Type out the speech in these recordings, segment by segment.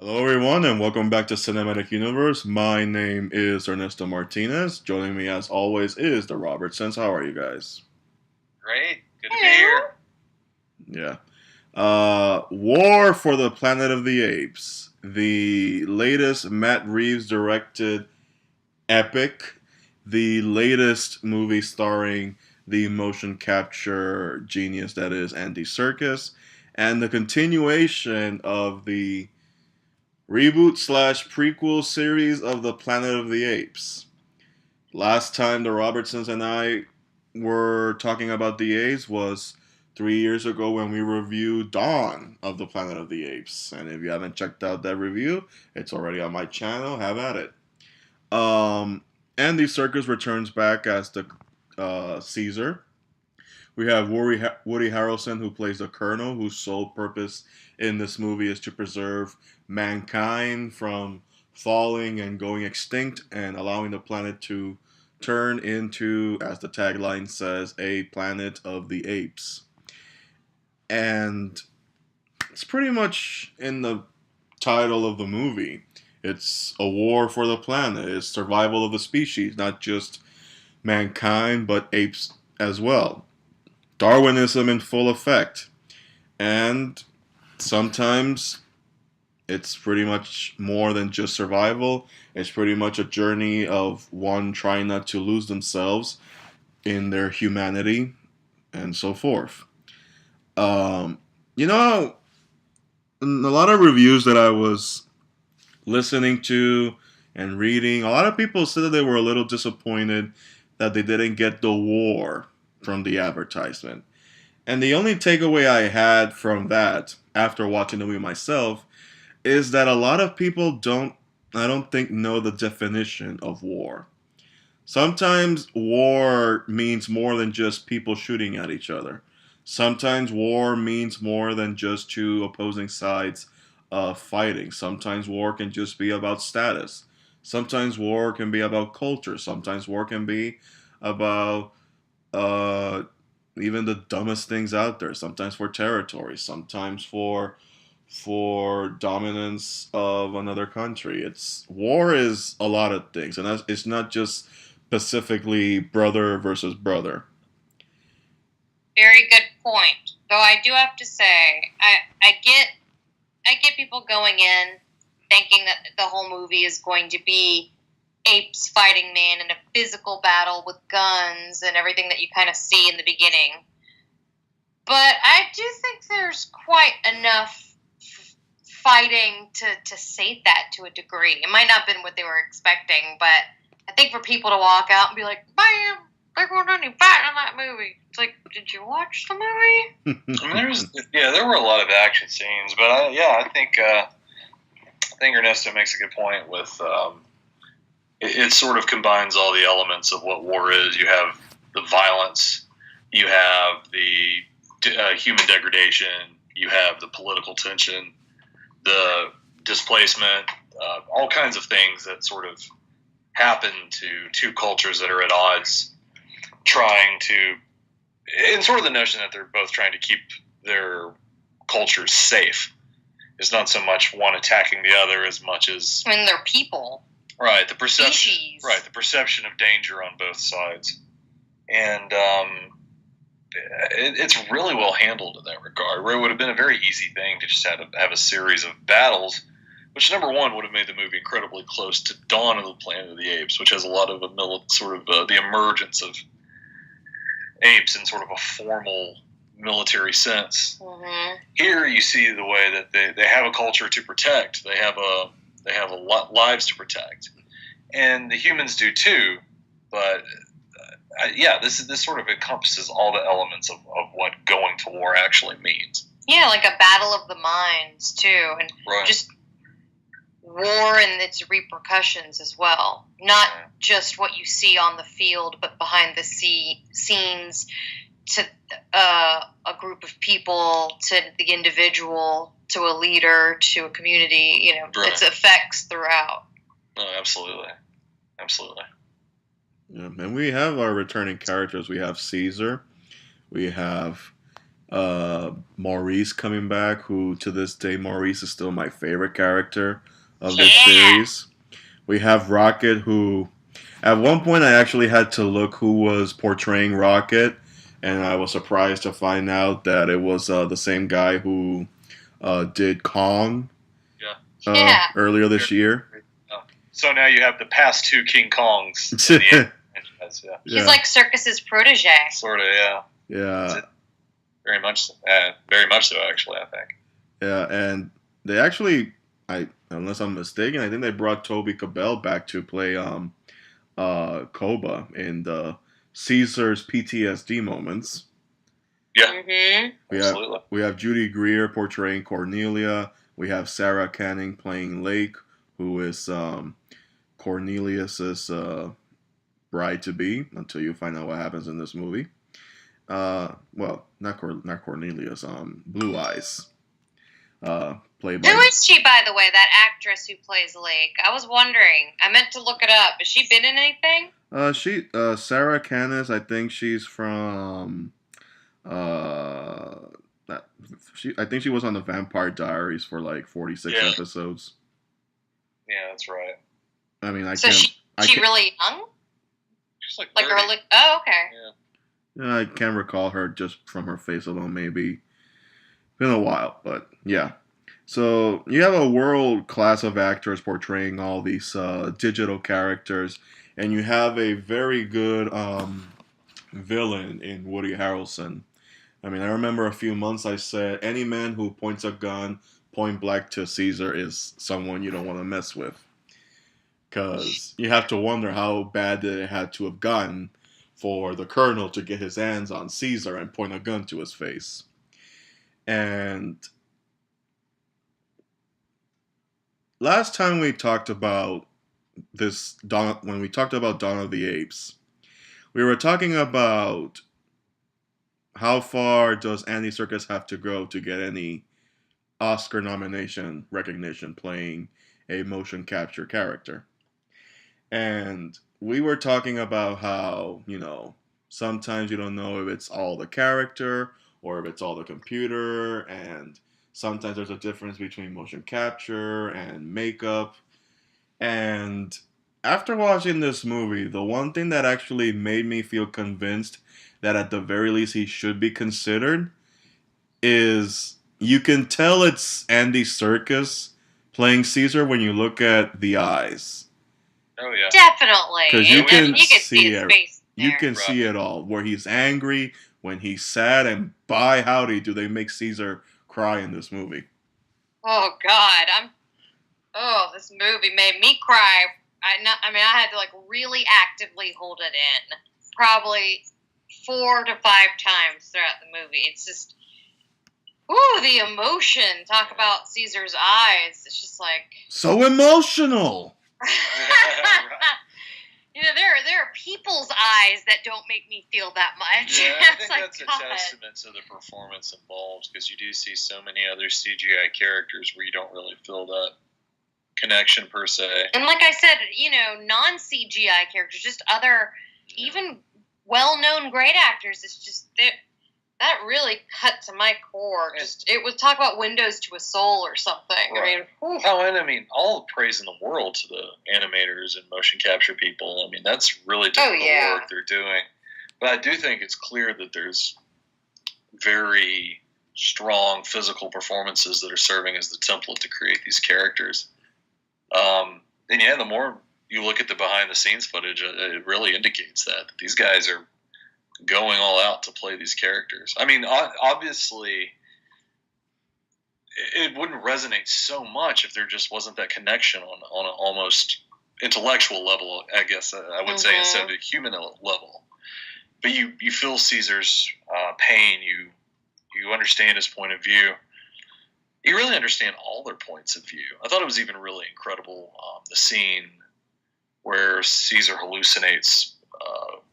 Hello, everyone, and welcome back to Cinematic Universe. My name is Ernesto Martinez. Joining me, as always, is the Robertsons. How are you guys? Great. Good to be here. Yeah. War for the Planet of the Apes, the latest Matt Reeves directed epic, the latest movie starring the motion capture genius that is Andy Serkis, and the continuation of the reboot slash prequel series of the Planet of the Apes. Last time the Robertsons and I were talking about the Apes was 3 years ago when we reviewed Dawn of the Planet of the Apes. And if you haven't checked out that review, it's already on my channel. Have at it. Andy Serkis returns back as the Caesar. We have Woody Harrelson, who plays the Colonel, whose sole purpose in this movie is to preserve mankind from falling and going extinct and allowing the planet to turn into, as the tagline says, a planet of the apes. And it's pretty much in the title of the movie. It's a war for the planet. It's survival of the species, not just mankind, but apes as well. Darwinism in full effect. And sometimes it's pretty much more than just survival. It's pretty much a journey of one trying not to lose themselves in their humanity and so forth. Um, you know, in a lot of reviews that I was listening to and reading, a lot of people said that they were a little disappointed that they didn't get the war from the advertisement. And the only takeaway I had from that after watching the movie myself is that a lot of people I don't think, know the definition of war. Sometimes war means more than just people shooting at each other. Sometimes war means more than just two opposing sides fighting. Sometimes war can just be about status. Sometimes war can be about culture. Sometimes war can be about uh, even the dumbest things out there. Sometimes for territory. Sometimes for dominance of another country. It's war is a lot of things, and it's not just specifically brother versus brother. Very good point. Though I do have to say, I get people going in thinking that the whole movie is going to be apes fighting man in a physical battle with guns and everything that you kind of see in the beginning. But I do think there's quite enough fighting to sate that to a degree. It might not have been what they were expecting, but I think for people to walk out and be like, bam, there weren't any fighting in that movie. It's like, did you watch the movie? I mean, there were a lot of action scenes, but I think Ernesto makes a good point with it sort of combines all the elements of what war is. You have the violence, you have the human degradation, you have the political tension, the displacement, all kinds of things that sort of happen to two cultures that are at odds, trying to, and sort of the notion that they're both trying to keep their cultures safe. It's not so much one attacking the other as much as, I mean, they're people. Right, the perception. Species. Right, the perception of danger on both sides, and it's really well handled in that regard. Where it would have been a very easy thing to just have a series of battles, which number one would have made the movie incredibly close to Dawn of the Planet of the Apes, which has a lot of the emergence of apes in sort of a formal military sense. Mm-hmm. Here you see the way that they have a culture to protect. They have a lot lives to protect, and the humans do too. But this sort of encompasses all the elements of what going to war actually means. Yeah, like a battle of the minds too, and right. Just war and its repercussions as well. Not just what you see on the field, but behind the scenes, to a group of people, to the individual, to a leader, to a community. Right. Its effects throughout. No, absolutely. Yeah, and we have our returning characters. We have Caesar. We have Maurice coming back, who to this day Maurice is still my favorite character of this Yeah. series. We have Rocket, who at one point I actually had to look who was portraying Rocket, and I was surprised to find out that it was the same guy who did Kong Yeah. earlier this year. So now you have the past two King Kongs in the franchise. Yeah, He's like Serkis's protege. sort of. Yeah, Yeah. very much so, actually. I think. Yeah, and they actually, unless I'm mistaken, I think they brought Toby Cabell back to play Koba in the Caesar's PTSD moments. Yeah, Mm-hmm. absolutely. We have Judy Greer portraying Cornelia. We have Sarah Canning playing Lake, who is Cornelius's bride to be. Until you find out what happens in this movie. Well, not Cornelius. Blue Eyes. Played by. Who is she, by the way? That actress who plays Lake. I was wondering. I meant to look it up. Has she been in anything? Sarah Canis. I think she's from. I think she was on the Vampire Diaries for like 46 episodes. Yeah, that's right. I mean, She really young? She's like early. Oh, okay. Yeah, I can't recall her just from her face alone. Maybe been a while, but yeah. So you have a world class of actors portraying all these digital characters, and you have a very good villain in Woody Harrelson. I mean, I remember a few months I said any man who points a gun point blank to Caesar is someone you don't want to mess with, because you have to wonder how bad it had to have gotten for the Colonel to get his hands on Caesar and point a gun to his face. And last time we talked about this, when we talked about Dawn of the Apes, we were talking about how far does Andy Serkis have to go to get any Oscar nomination recognition playing a motion capture character. And we were talking about how, sometimes you don't know if it's all the character or if it's all the computer, and sometimes there's a difference between motion capture and makeup. And after watching this movie, the one thing that actually made me feel convinced that at the very least he should be considered is you can tell it's Andy Serkis playing Caesar when you look at the eyes. Oh yeah, definitely. Because you can see his face. You can see it all. Where he's angry, when he's sad, and by howdy do they make Caesar cry in this movie. Oh God, this movie made me cry. I had to really actively hold it in, probably 4 to 5 times throughout the movie. It's just, the emotion. Talk about Caesar's eyes. It's just so emotional. There are people's eyes that don't make me feel that much. Yeah, I think that's a testament to the performance involved, because you do see so many other CGI characters where you don't really feel that connection per se. And like I said, non-CGI characters, just other, even well-known great actors. It's just that really cut to my core. It was talk about windows to a soul or something. Right. And all the praise in the world to the animators and motion capture people. I mean, that's really difficult work they're doing. But I do think it's clear that there's very strong physical performances that are serving as the template to create these characters. The more you look at the behind-the-scenes footage, it really indicates that these guys are going all out to play these characters. I mean, obviously, it wouldn't resonate so much if there just wasn't that connection on an almost intellectual level, I guess I would say, instead of a human level. But you feel Caesar's pain. You understand his point of view. You really understand all their points of view. I thought it was even really incredible, the scene where Caesar hallucinates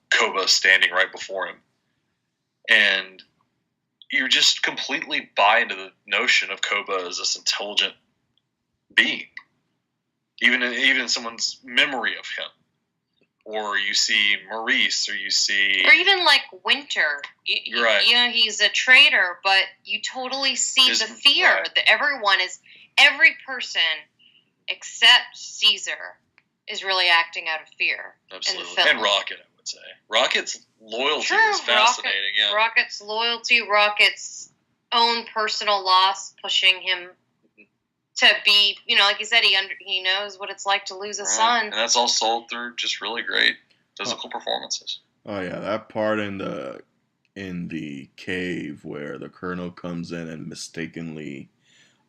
Koba standing right before him. And you just completely buy into the notion of Koba as this intelligent being. Even in someone's memory of him. or you see Maurice, or you see... Or even, like, Winter. You're right. You know, he's a traitor, but you totally see the fear right. that every person except Caesar is really acting out of fear. Absolutely. In the film. And Rocket, I would say. Rocket's loyalty is fascinating. Rocket's loyalty, Rocket's own personal loss, pushing him to be, you know, like you said, he knows what it's like to lose a son. And that's all sold through just really great physical performances. Oh yeah, that part in the cave where the Colonel comes in and mistakenly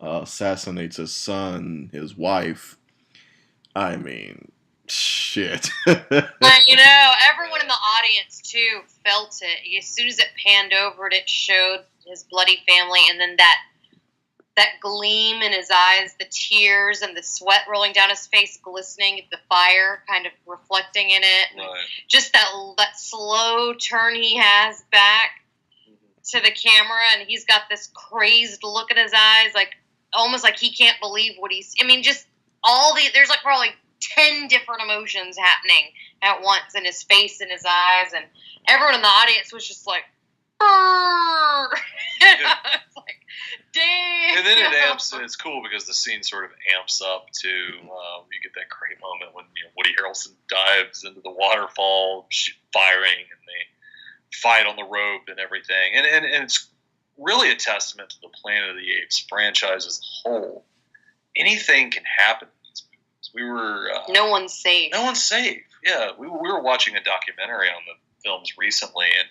assassinates his son, his wife. I mean, shit. You know, everyone in the audience too felt it. As soon as it panned over, it showed his bloody family, and then that gleam in his eyes, the tears and the sweat rolling down his face, glistening, the fire kind of reflecting in it. And just that slow turn he has back to the camera, and he's got this crazed look in his eyes, like almost like he can't believe what he's... I mean, just there's like probably 10 different emotions happening at once in his face and his eyes, and everyone in the audience was just like, it's like, damn. And then it's cool because the scene sort of amps up to, you get that great moment when Woody Harrelson dives into the waterfall, firing, and they fight on the rope and everything. And it's really a testament to the Planet of the Apes franchise as a whole. Anything can happen in these movies. We were... no one's safe. No one's safe. Yeah, we were watching a documentary on the films recently, and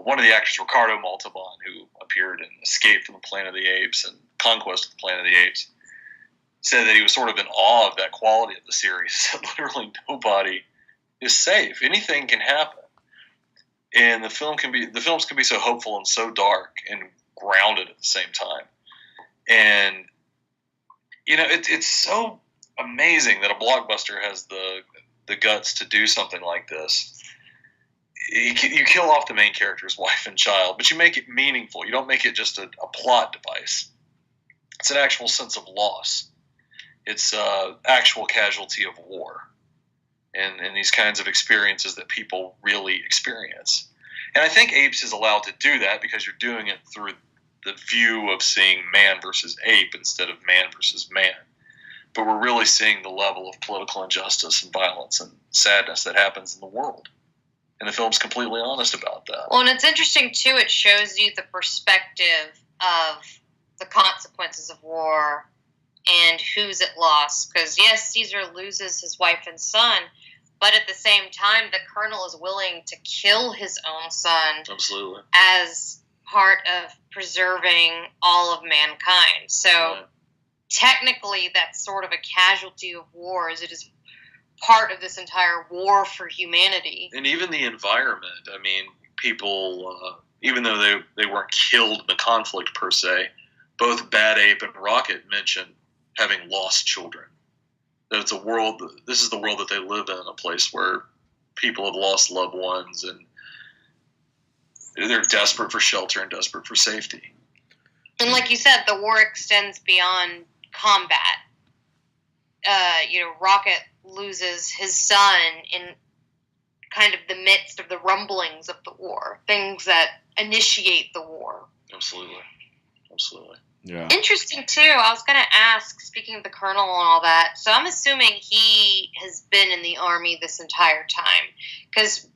one of the actors, Ricardo Montalban, who appeared in Escape from the Planet of the Apes and Conquest of the Planet of the Apes, said that he was sort of in awe of that quality of the series. That literally nobody is safe. Anything can happen, and the films can be so hopeful and so dark and grounded at the same time. And it's so amazing that a blockbuster has the guts to do something like this. You kill off the main character's wife and child, but you make it meaningful. You don't make it just a plot device. It's an actual sense of loss. It's actual casualty of war, and these kinds of experiences that people really experience. And I think Apes is allowed to do that because you're doing it through the view of seeing man versus ape instead of man versus man. But we're really seeing the level of political injustice and violence and sadness that happens in the world. And the film's completely honest about that. Well, and it's interesting, too, it shows you the perspective of the consequences of war and who's at loss. Because, yes, Caesar loses his wife and son, but at the same time, the Colonel is willing to kill his own son. Absolutely. As part of preserving all of mankind. So, technically, that's sort of a casualty of war, as it is part of this entire war for humanity. And even the environment. I mean, people, even though they weren't killed in the conflict per se, both Bad Ape and Rocket mention having lost children. That it's this is the world that they live in, a place where people have lost loved ones and they're desperate for shelter and desperate for safety. And like you said, the war extends beyond combat. Rocket loses his son in kind of the midst of the rumblings of the war, things that initiate the war. Absolutely. Yeah. Interesting, too. I was going to ask, speaking of the Colonel and all that, so I'm assuming he has been in the Army this entire time. Because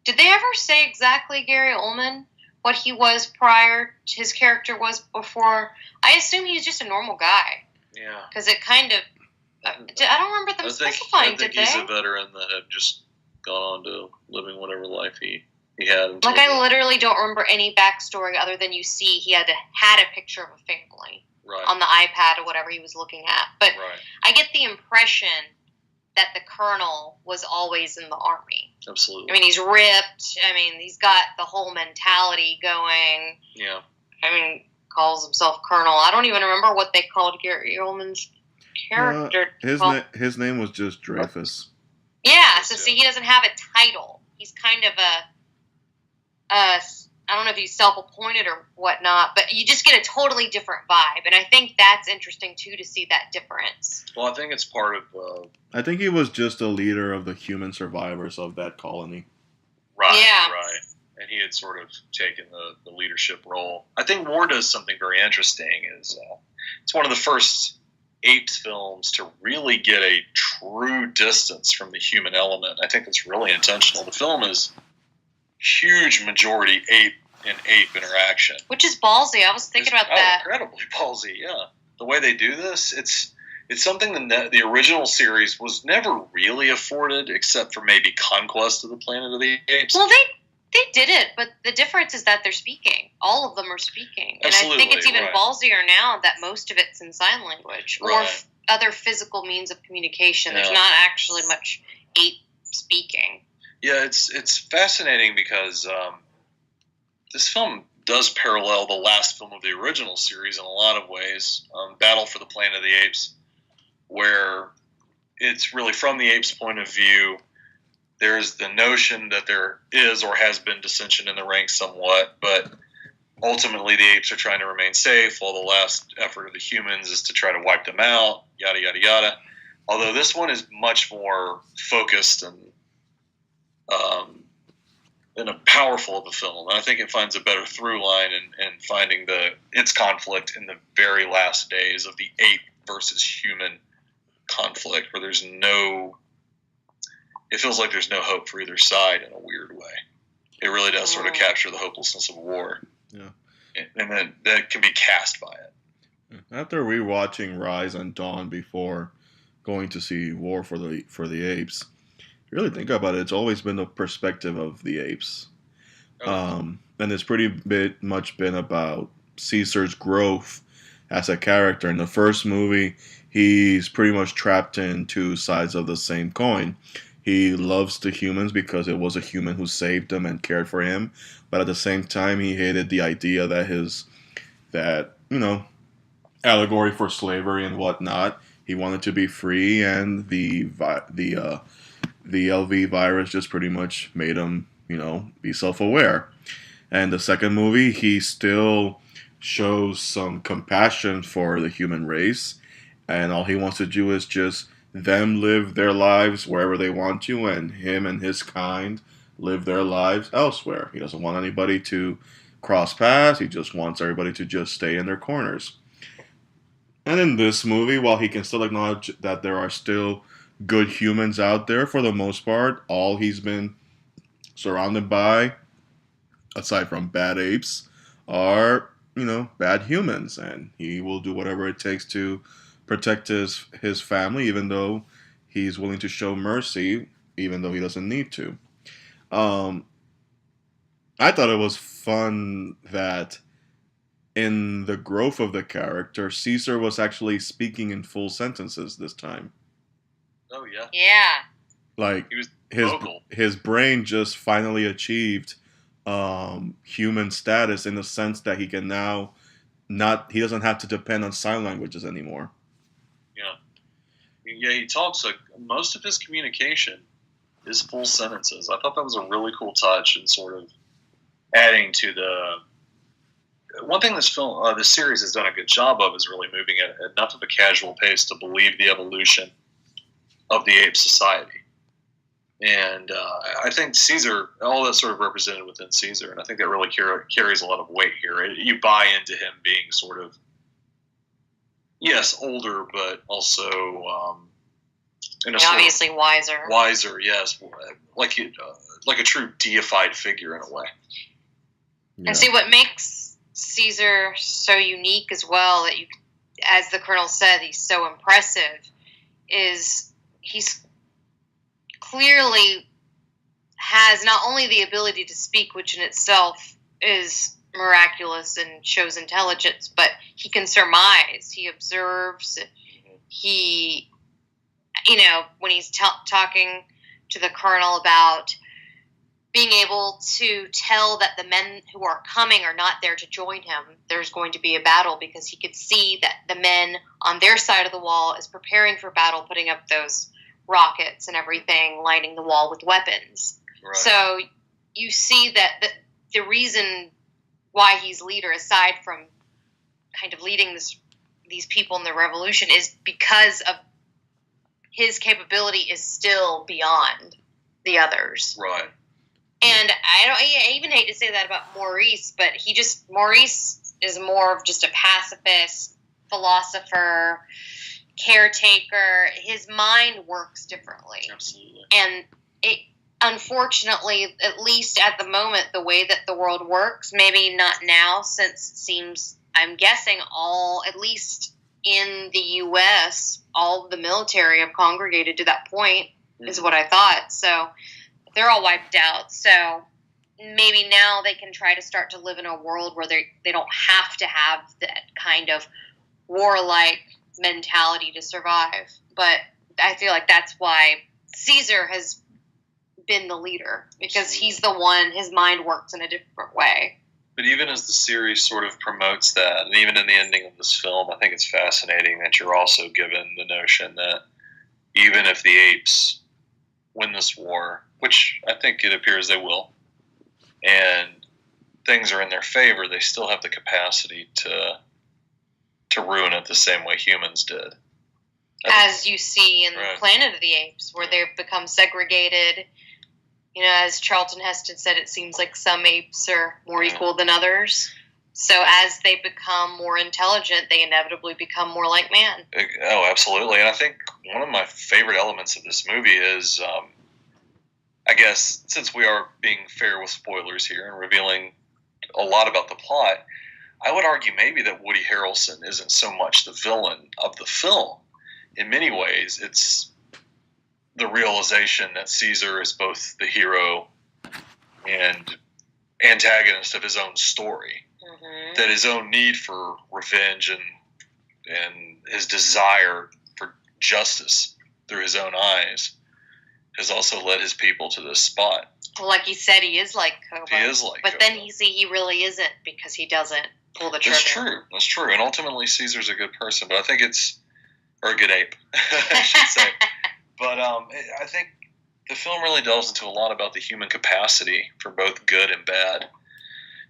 did they ever say exactly, Gary Oldman, what he was prior, his character was before? I assume he was just a normal guy. Yeah. Because it kind of... I don't remember them specifying, did they? I think he's a veteran that had just gone on to living whatever life he had. Like, I literally don't remember any backstory other than you see he had a picture of a family on the iPad or whatever he was looking at. But I get the impression that the Colonel was always in the Army. Absolutely. I mean, he's ripped. I mean, he's got the whole mentality going. Yeah. I mean, calls himself Colonel. I don't even remember what they called Gary Oldman's character. His name was just Dreyfus. Yeah, so see, he doesn't have a title. He's kind of I don't know if he's self-appointed or whatnot, but you just get a totally different vibe, and I think that's interesting too to see that difference. Well, I think it's part of. I think he was just a leader of the human survivors of that colony. Right, Yeah. right. And he had sort of taken the leadership role. I think War does something very interesting. Is it's one of the first Apes films to really get a true distance from the human element. I think that's really intentional. The film is huge majority ape and ape interaction, which is ballsy. I was thinking about that. Incredibly ballsy, yeah. The way they do this, it's something that the original series was never really afforded, except for maybe Conquest of the Planet of the Apes. Well, they did it, but the difference is that they're speaking. All of them are speaking. Absolutely, and I think it's even right. ballsier now that most of it's in sign language or Right. other physical means of communication. Yeah. There's not actually much ape speaking. Yeah, it's fascinating because this film does parallel the last film of the original series in a lot of ways, Battle for the Planet of the Apes, where it's really from the apes' point of view. There's the notion that there is or has been dissension in the ranks somewhat, but ultimately the apes are trying to remain safe, while the last effort of the humans is to try to wipe them out, yada, yada, yada. Although this one is much more focused and powerful of a film. And I think it finds a better through line in finding its conflict in the very last days of the ape versus human conflict, where it feels like there's no hope for either side in a weird way. It really does sort of capture the hopelessness of war. Yeah. And then that can be cast by it. After rewatching Rise and Dawn before going to see War for the Apes, really think about it, it's always been the perspective of the apes. And it's pretty much been about Caesar's growth as a character. In the first movie, he's pretty much trapped in two sides of the same coin. He loves the humans because it was a human who saved him and cared for him, but at the same time, he hated the idea that allegory for slavery and whatnot. He wanted to be free, and the LV virus just pretty much made him, be self-aware. And the second movie, he still shows some compassion for the human race, and all he wants to do is just them live their lives wherever they want to, and him and his kind live their lives elsewhere. He doesn't want anybody to cross paths. He just wants everybody to just stay in their corners. And in this movie, while he can still acknowledge that there are still good humans out there, for the most part, all he's been surrounded by, aside from bad apes, are, bad humans. And he will do whatever it takes to protect his family, even though he's willing to show mercy, even though he doesn't need to. I thought it was fun that in the growth of the character, Caesar was actually speaking in full sentences this time. Oh, yeah. Yeah. Like, he was vocal. His brain just finally achieved human status, in the sense that he can now he doesn't have to depend on sign languages anymore. Yeah, he talks, most of his communication is full sentences. I thought that was a really cool touch, and sort of adding to one thing this series has done a good job of is really moving at enough of a casual pace to believe the evolution of the ape society. And I think Caesar, all that's sort of represented within Caesar, and I think that really carries a lot of weight here. You buy into him being sort of, yes, older, but also obviously wiser. Wiser, yes, like a true deified figure in a way. Yeah. And see, what makes Caesar so unique as well, that as the Colonel said, he's so impressive, is he's clearly has not only the ability to speak, which in itself is miraculous and shows intelligence, but he can surmise. He observes. He, when he's talking to the Colonel about being able to tell that the men who are coming are not there to join him, there's going to be a battle, because he could see that the men on their side of the wall is preparing for battle, putting up those rockets and everything, lining the wall with weapons. Right. So you see that the reason why he's leader, aside from kind of leading these people in the revolution, is because of his capability is still beyond the others. Right. And I even hate to say that about Maurice, but Maurice is more of just a pacifist, philosopher, caretaker. His mind works differently. Absolutely. And it, unfortunately, at least at the moment, the way that the world works, maybe not now, since it seems, I'm guessing at least in the U.S., all of the military have congregated to that point, is what I thought. So they're all wiped out. So maybe now they can try to start to live in a world where they don't have to have that kind of warlike mentality to survive. But I feel like that's why Caesar has been the leader, because he's the one, his mind works in a different way. But even as the series sort of promotes that, and even in the ending of this film, I think it's fascinating that you're also given the notion that even if the apes win this war, which I think it appears they will, and things are in their favor, they still have the capacity to ruin it the same way humans did. As you see in Right. Planet of the Apes, where they've become segregated. You know, as Charlton Heston said, it seems like some apes are more equal than others. So as they become more intelligent, they inevitably become more like man. Oh, absolutely. And I think one of my favorite elements of this movie is, I guess, since we are being fair with spoilers here and revealing a lot about the plot, I would argue maybe that Woody Harrelson isn't so much the villain of the film. In many ways, it's the realization that Caesar is both the hero and antagonist of his own story. Mm-hmm. That his own need for revenge and his desire for justice through his own eyes has also led his people to this spot. Well, like you said, he is like Koba. He is like But Koba. then he really isn't, because he doesn't pull the trigger. That's true. And ultimately, Caesar's a good person, but I think or a good ape, I should say. But I think the film really delves into a lot about the human capacity for both good and bad.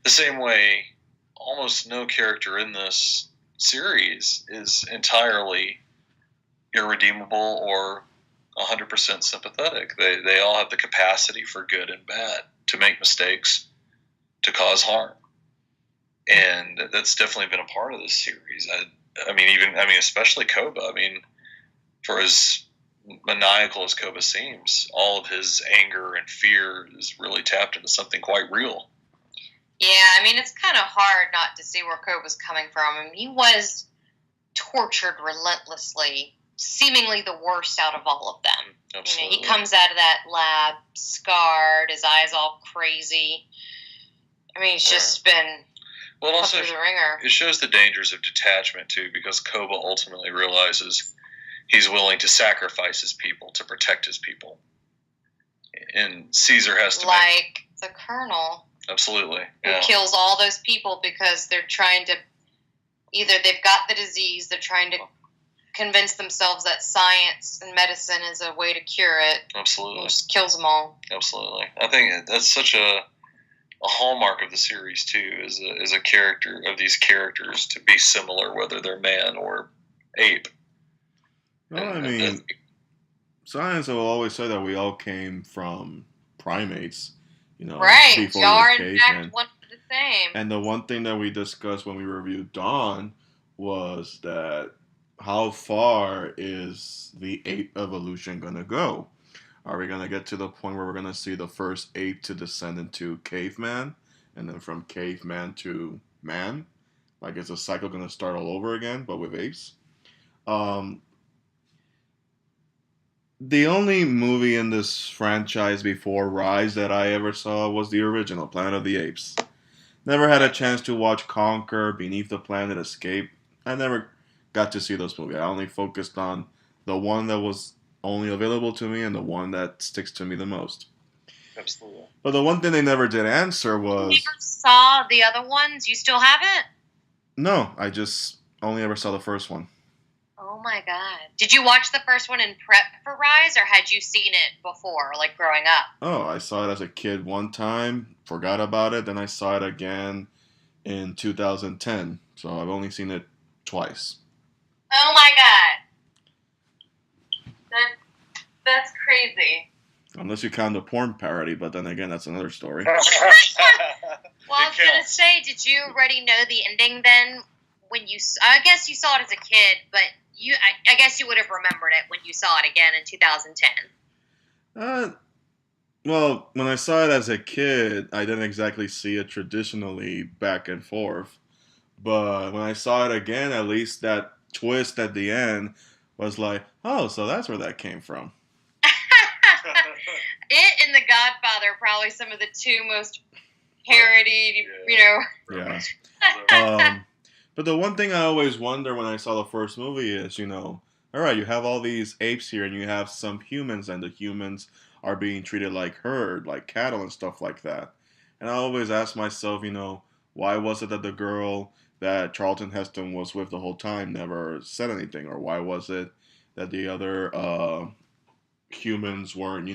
The same way, almost no character in this series is entirely irredeemable or 100% sympathetic. They all have the capacity for good and bad, to make mistakes, to cause harm. And that's definitely been a part of this series. Especially Koba. I mean, for as maniacal as Koba seems, all of his anger and fear is really tapped into something quite real. Yeah, I mean, it's kind of hard not to see where Koba's coming from. I mean, he was tortured relentlessly, seemingly the worst out of all of them. Absolutely. You know, he comes out of that lab scarred, his eyes all crazy. I mean, he's just been Well, put also, through the ringer. it shows the dangers of detachment, too, because Koba ultimately realizes he's willing to sacrifice his people to protect his people. And Caesar has to Like the Colonel, Absolutely. who Yeah. kills all those people because they're trying to, either they've got the disease, they're trying to convince themselves that science and medicine is a way to cure it. Absolutely. It just kills them all. Absolutely. I think that's such a hallmark of the series, too, is a character of these characters to be similar, whether they're man or ape. Well, I mean, science will always say that we all came from primates, Right. before Y'all are the in fact cavemen. one and the same. And the one thing that we discussed when we reviewed Dawn was that how far is the ape evolution going to go? Are we going to get to the point where we're going to see the first ape to descend into caveman, and then from caveman to man? Like, is the cycle going to start all over again, but with apes? The only movie in this franchise before Rise that I ever saw was the original, Planet of the Apes. Never had a chance to watch Conquer, Beneath the Planet, Escape. I never got to see those movies. I only focused on the one that was only available to me and the one that sticks to me the most. Absolutely. But the one thing they never did answer You was... never saw the other ones? You still haven't? No, I just only ever saw the first one. Oh my god. Did you watch the first one in prep for Rise, or had you seen it before, like growing up? Oh, I saw it as a kid one time, forgot about it, then I saw it again in 2010. So I've only seen it twice. Oh my god, that's crazy. Unless you count the porn parody, but then again, that's another story. Well, I was gonna say, did you already know the ending then? I guess you saw it as a kid, but I guess you would have remembered it when you saw it again in 2010. Well, when I saw it as a kid, I didn't exactly see it traditionally back and forth. But when I saw it again, at least that twist at the end was like, oh, so that's where that came from. It and The Godfather are probably some of the two most parodied, Yeah. But the one thing I always wonder when I saw the first movie is, all right, you have all these apes here and you have some humans, and the humans are being treated like herd, like cattle and stuff like that. And I always ask myself, why was it that the girl that Charlton Heston was with the whole time never said anything? Or why was it that the other humans weren't,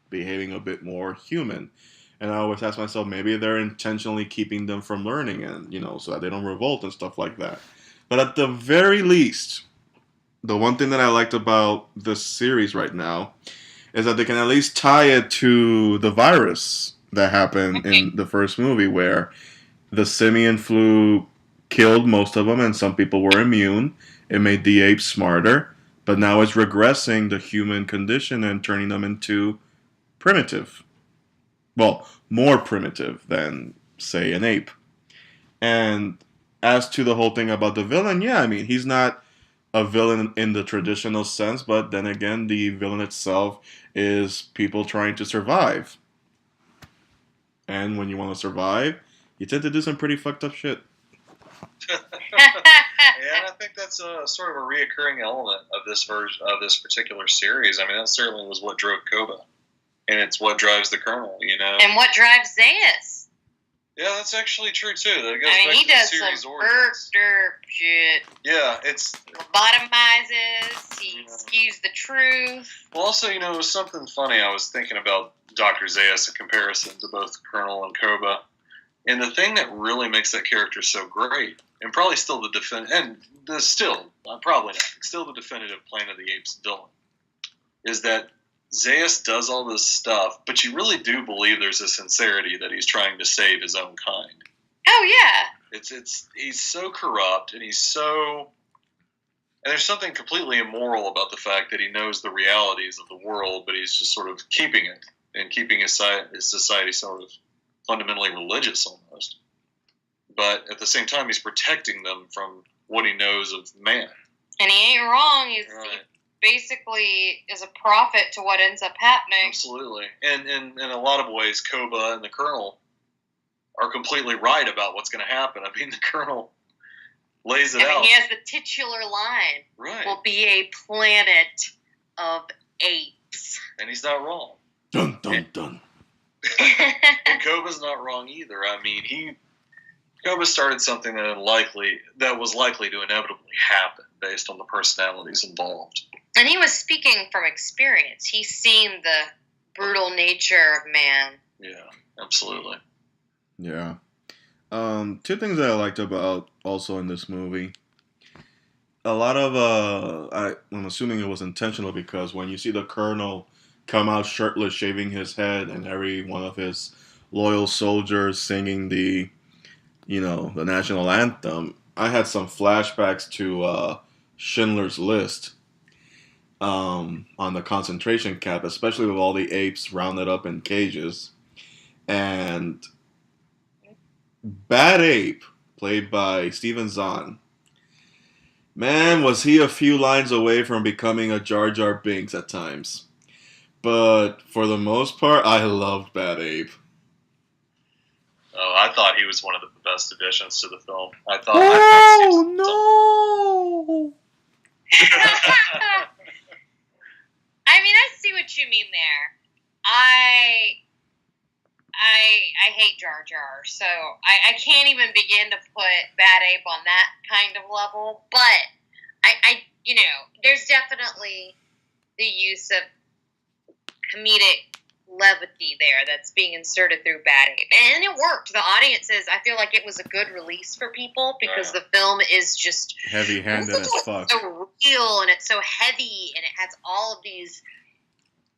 behaving a bit more human? And I always ask myself, maybe they're intentionally keeping them from learning, and so that they don't revolt and stuff like that. But at the very least, the one thing that I liked about this series right now is that they can at least tie it to the virus that happened in the first movie, where the simian flu killed most of them, and some people were immune. It made the apes smarter, but now it's regressing the human condition and turning them into primitive. Well, more primitive than, say, an ape. And as to the whole thing about the villain, yeah, I mean, he's not a villain in the traditional sense, but then again, the villain itself is people trying to survive. And when you want to survive, you tend to do some pretty fucked up shit. And I think that's a sort of a reoccurring element of this version of this particular series. I mean, that certainly was what drove Koba. And it's what drives the Colonel, And what drives Zayas. Yeah, that's actually true, too. That goes I mean, back he to the does series some origins. derp shit. Yeah, it's... Lobotomizes, he skews the truth. Well, also, it was something funny. I was thinking about Dr. Zayas in comparison to both Colonel and Koba. And the thing that really makes that character so great, and probably still the definitive Planet of the Apes villain, is that Zayas does all this stuff, but you really do believe there's a sincerity that he's trying to save his own kind. Oh yeah. He's so corrupt, and and there's something completely immoral about the fact that he knows the realities of the world, but he's just sort of keeping it and keeping his society sort of fundamentally religious almost. But at the same time, he's protecting them from what he knows of man. And he ain't wrong. He basically is a prophet to what ends up happening. Absolutely. And in a lot of ways, Koba and the Colonel are completely right about what's going to happen. I mean, the Colonel lays it out. He has the titular line. Right. Will be a planet of apes. And he's not wrong. Dun, dun, dun. And Koba's not wrong either. I mean, Koba started something that was likely to inevitably happen based on the personalities involved. And he was speaking from experience. He's seen the brutal nature of man. Yeah, absolutely. Yeah. Two things that I liked about also in this movie. A lot of I'm assuming it was intentional, because when you see the Colonel come out shirtless, shaving his head, and every one of his loyal soldiers singing the national anthem, I had some flashbacks to Schindler's List on the concentration camp, especially with all the apes rounded up in cages. And Bad Ape, played by Steven Zahn, man, was he a few lines away from becoming a Jar Jar Binks at times. But for the most part, I loved Bad Ape. Oh, I thought he was one of the best additions to the film. No! I mean, I see what you mean there. I hate Jar Jar, so I can't even begin to put Bad Ape on that kind of level. But I there's definitely the use of comedic levity there that's being inserted through Bad Ape. And it worked. The audiences, I feel like it was a good release for people because the film is just heavy-handed as fuck. It's so real and it's so heavy and it has all of these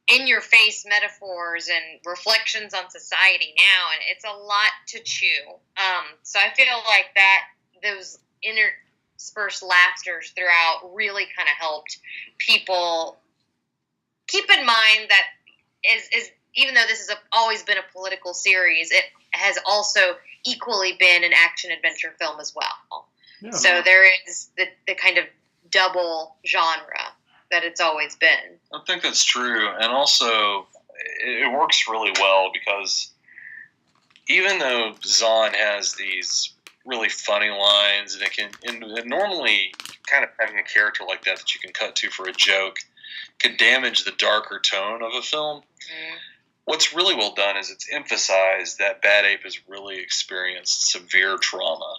in-your-face metaphors and reflections on society now, and it's a lot to chew. So I feel like that those interspersed laughters throughout really kind of helped people keep in mind that is even though this has always been a political series, it has also equally been an action-adventure film as well. Yeah. So there is the kind of double genre that it's always been. I think that's true. And also, it works really well because even though Zahn has these really funny lines, and normally kind of having a character like that you can cut to for a joke could damage the darker tone of a film. Mm. What's really well done is it's emphasized that Bad Ape has really experienced severe trauma.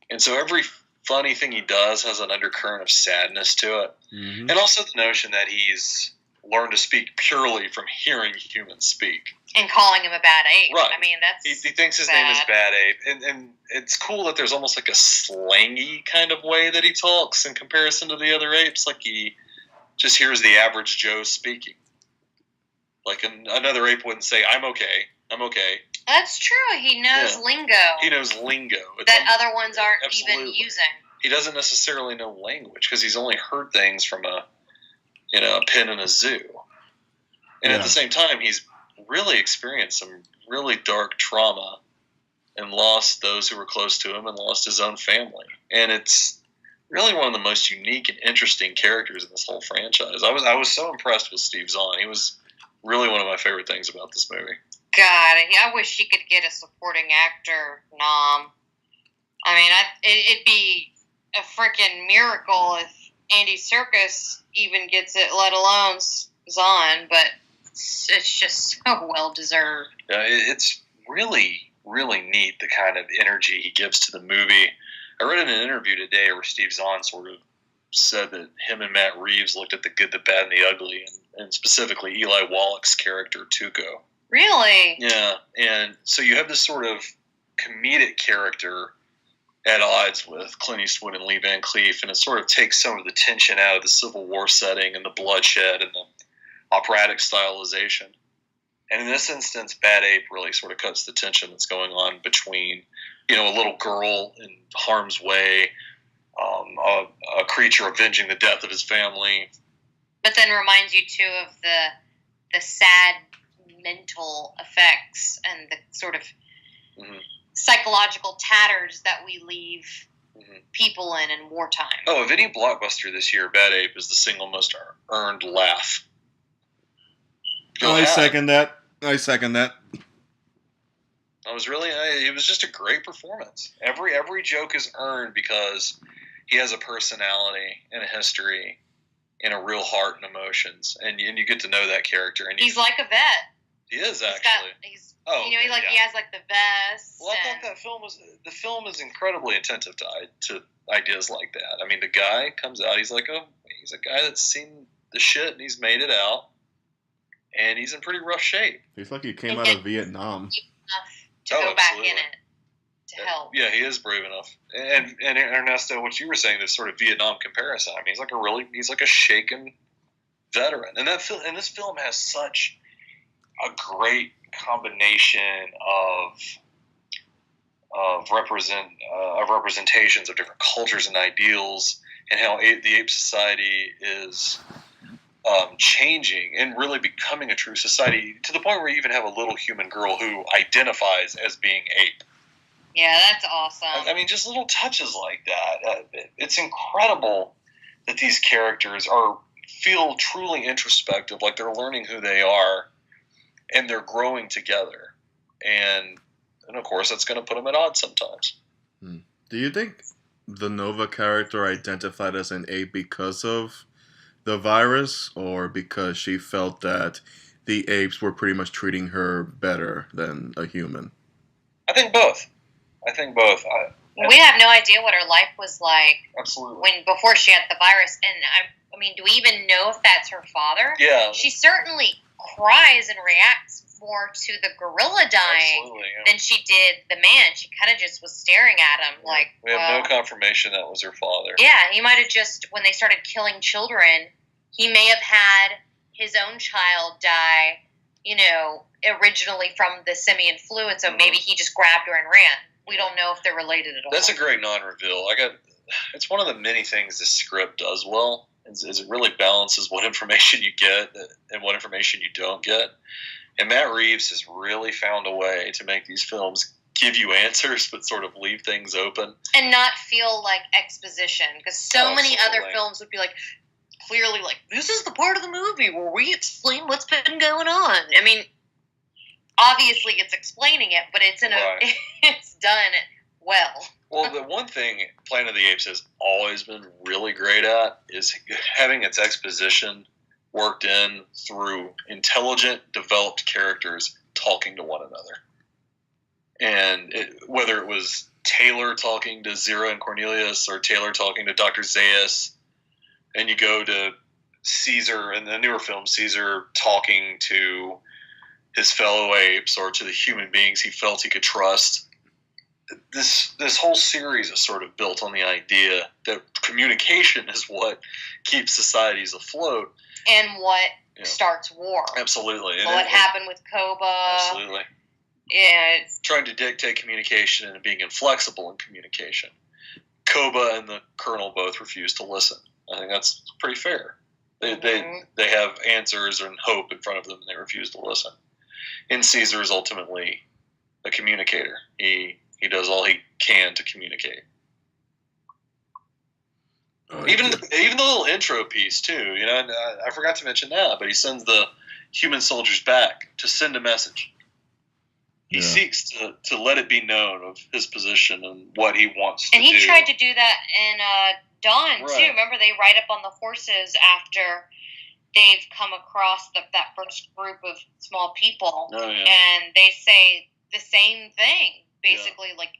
And so every funny thing he does has an undercurrent of sadness to it. Mm-hmm. And also the notion that he's learned to speak purely from hearing humans speak. And calling him a bad ape. Right. I mean, that's He thinks his name is Bad Ape. And it's cool that there's almost like a slangy kind of way that he talks in comparison to the other apes. Like he just hears the average Joe speaking. Like another ape wouldn't say, I'm okay. That's true. He knows lingo. He knows lingo. That other ones aren't even using. He doesn't necessarily know language because he's only heard things from a pen in a zoo. And at the same time, he's really experienced some really dark trauma and lost those who were close to him and lost his own family. And it's really one of the most unique and interesting characters in this whole franchise. I was so impressed with Steve Zahn. He was really one of my favorite things about this movie. God, I wish he could get a supporting actor nom. I mean, it'd be a freaking miracle if Andy Serkis even gets it, let alone Zahn, but it's just so well-deserved. Yeah, it's really, really neat the kind of energy he gives to the movie. I read in an interview today where Steve Zahn sort of said that him and Matt Reeves looked at the good, the bad, and the ugly, and specifically Eli Wallach's character, Tuco. Really? Yeah, and so you have this sort of comedic character at odds with Clint Eastwood and Lee Van Cleef, and it sort of takes some of the tension out of the Civil War setting and the bloodshed and the operatic stylization. And in this instance, Bad Ape really sort of cuts the tension that's going on between, a little girl in harm's way, a creature avenging the death of his family. But then reminds you, too, of the sad mental effects and the sort of psychological tatters that we leave people in wartime. Oh, of any blockbuster this year, Bad Ape is the single most earned laugh. I second that. It was just a great performance. Every joke is earned because he has a personality and a history and a real heart and emotions, and you get to know that character. And he's like a vet. He is actually. He has like the vest. Well, I thought the film is incredibly attentive to ideas like that. I mean, the guy comes out. He's a guy that's seen the shit and he's made it out, and he's in pretty rough shape. He's like he came out of Vietnam. To go back in it to help. Yeah, he is brave enough. And Ernesto, what you were saying, this sort of Vietnam comparison. I mean, he's like a shaken veteran, and this film has such a great combination of representations of different cultures and ideals, and how the ape society is changing and really becoming a true society, to the point where you even have a little human girl who identifies as being ape. Yeah, that's awesome. I mean, just little touches like that. It's incredible that these characters feel truly introspective, like they're learning who they are, and they're growing together. And of course, that's going to put them at odds sometimes. Do you think the Nova character identified as an ape because of the virus, or because she felt that the apes were pretty much treating her better than a human? I think both. We have no idea what her life was like. Absolutely. Before she had the virus, and I mean, do we even know if that's her father? Yeah. She certainly cries and reacts more to the gorilla dying Absolutely, yeah. than she did the man. She kind of just was staring at him like, we have no confirmation that was her father. Yeah, he might have just, when they started killing children, he may have had his own child die, originally from the simian flu, and so maybe he just grabbed her and ran. We don't know if they're related at all. That's a great non-reveal. It's one of the many things the script does well. Is it really balances what information you get and what information you don't get. And Matt Reeves has really found a way to make these films give you answers, but sort of leave things open. And not feel like exposition. Because so many other films would be like, clearly like, this is the part of the movie where we explain what's been going on. I mean, obviously it's explaining it, but it's it's done well. Well, the one thing Planet of the Apes has always been really great at is having its exposition worked in through intelligent, developed characters talking to one another. And whether it was Taylor talking to Zira and Cornelius or Taylor talking to Dr. Zaius, and you go to Caesar in the newer film, Caesar talking to his fellow apes or to the human beings he felt he could trust. This whole series is sort of built on the idea that communication is what keeps societies afloat. And what starts war. Absolutely. So what happened with Koba. Absolutely. Yeah. Trying to dictate communication and being inflexible in communication. Koba and the Colonel both refuse to listen. I think that's pretty fair. They have answers and hope in front of them, and they refuse to listen. And Caesar is ultimately a communicator. He does all he can to communicate. Even the little intro piece too. And I forgot to mention that, but he sends the human soldiers back to send a message. He seeks to let it be known of his position and what he wants to do. And he tried to do that in Dawn too. Remember, they ride up on the horses after they've come across that first group of small people, and they say the same thing. Basically, like,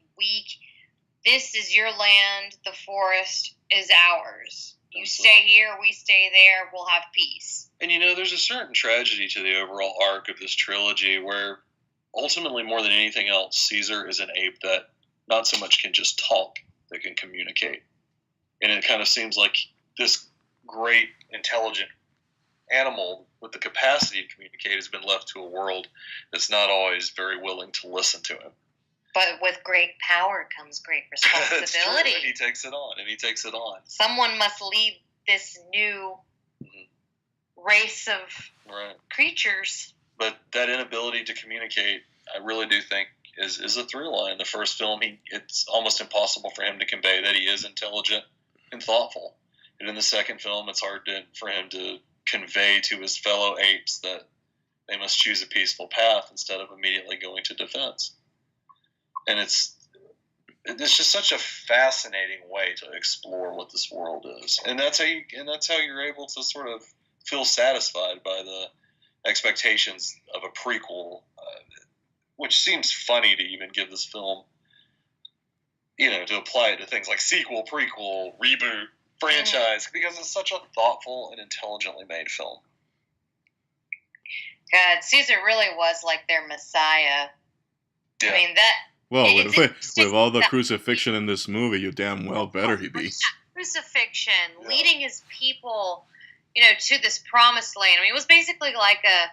this is your land, the forest is ours. You stay here, we stay there, we'll have peace. And there's a certain tragedy to the overall arc of this trilogy where ultimately, more than anything else, Caesar is an ape that not so much can just talk, that can communicate. And it kind of seems like this great, intelligent animal with the capacity to communicate has been left to a world that's not always very willing to listen to him. But with great power comes great responsibility. That's true, and he takes it on. Someone must lead this new race of creatures. But that inability to communicate, I really do think, is a through line. In the first film, it's almost impossible for him to convey that he is intelligent and thoughtful. And in the second film, it's hard for him to convey to his fellow apes that they must choose a peaceful path instead of immediately going to defense. And it's just such a fascinating way to explore what this world is, and that's how you're able to sort of feel satisfied by the expectations of a prequel, which seems funny to even give this film, to apply it to things like sequel, prequel, reboot, franchise, because it's such a thoughtful and intelligently made film. God, Caesar really was like their messiah. Yeah. I mean, that. Well, with all the crucifixion in this movie, you damn well better he be. Crucifixion, leading his people, to this promised land. I mean, it was basically like a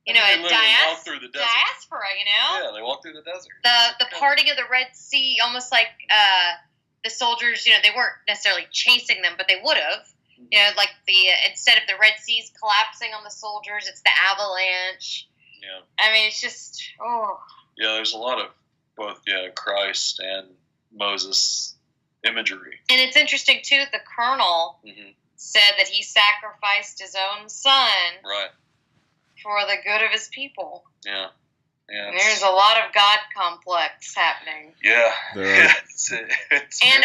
through the desert. diaspora, Yeah, they walked through the desert. The parting of the Red Sea, almost like the soldiers, they weren't necessarily chasing them, but they would have. Like instead of the Red Seas collapsing on the soldiers, it's the avalanche. Yeah. I mean, it's just, Yeah, there's a lot of both, Christ and Moses imagery. And it's interesting, too, the Colonel said that he sacrificed his own son for the good of his people. Yeah. And there's a lot of God complex happening. Yeah. It's and,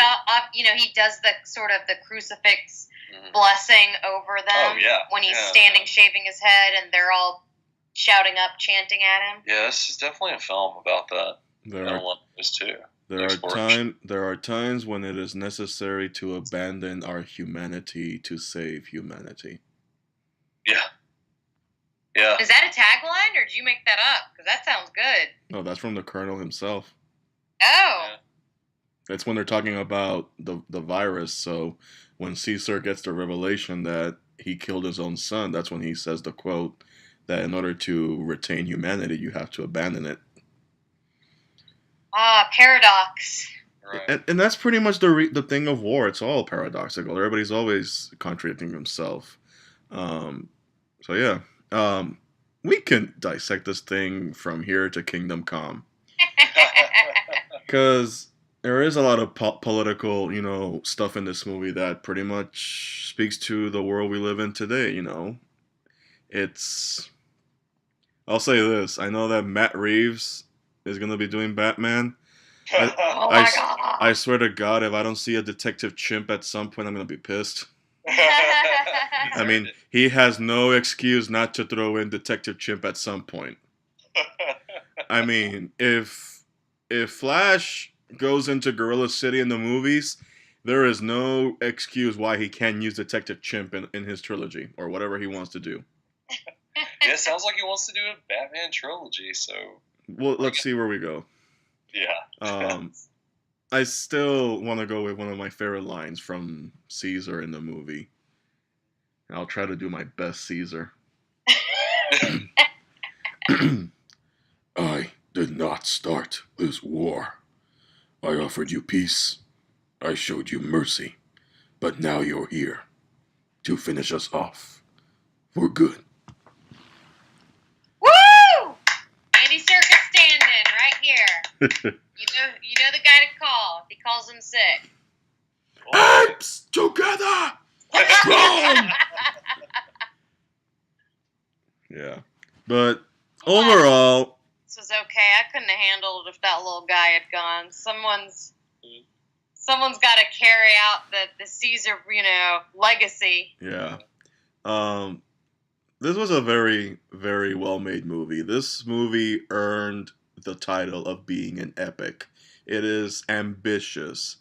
he does the sort of the crucifix blessing over them when he's standing shaving his head and they're all shouting up, chanting at him. Yeah, this is definitely a film about that. There are times when it is necessary to abandon our humanity to save humanity. Yeah. Yeah. Is that a tagline, or did you make that up? Because that sounds good. No, that's from the Colonel himself. Oh. Yeah. That's when they're talking about the virus. So when Caesar gets the revelation that he killed his own son, that's when he says the quote that in order to retain humanity, you have to abandon it. Paradox. Right. And that's pretty much the thing of war. It's all paradoxical. Everybody's always contradicting himself. So yeah, we can dissect this thing from here to Kingdom Come, because there is a lot of political, stuff in this movie that pretty much speaks to the world we live in today. It's. I'll say this: I know that Matt Reeves is gonna be doing Batman. Oh my god. I swear to God, if I don't see a Detective Chimp at some point, I'm gonna be pissed. I mean, he has no excuse not to throw in Detective Chimp at some point. I mean, if Flash goes into Gorilla City in the movies, there is no excuse why he can't use Detective Chimp in his trilogy or whatever he wants to do. Yeah, it sounds like he wants to do a Batman trilogy, so... Well, let's see where we go. Yeah. I still want to go with one of my favorite lines from Caesar in the movie. I'll try to do my best Caesar. I did not start this war. I offered you peace. I showed you mercy. But now you're here to finish us off for good. Woo! Andy Serkis standing right here. You know the guy to call if he calls him sick. Apes together, strong. Yeah, but overall, this was okay. I couldn't have handled it if that little guy had gone. Someone's got to carry out the Caesar, legacy. Yeah. This was a very, very well-made movie. This movie earned the title of being an epic. It is ambitious.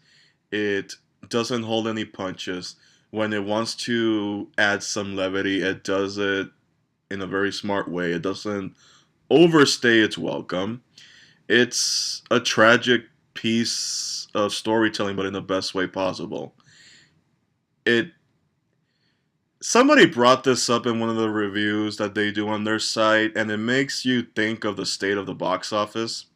It doesn't hold any punches. When it wants to add some levity, it does it in a very smart way. It doesn't overstay its welcome. It's a tragic piece of storytelling, but in the best way possible. Somebody brought this up in one of the reviews that they do on their site, and it makes you think of the state of the box office,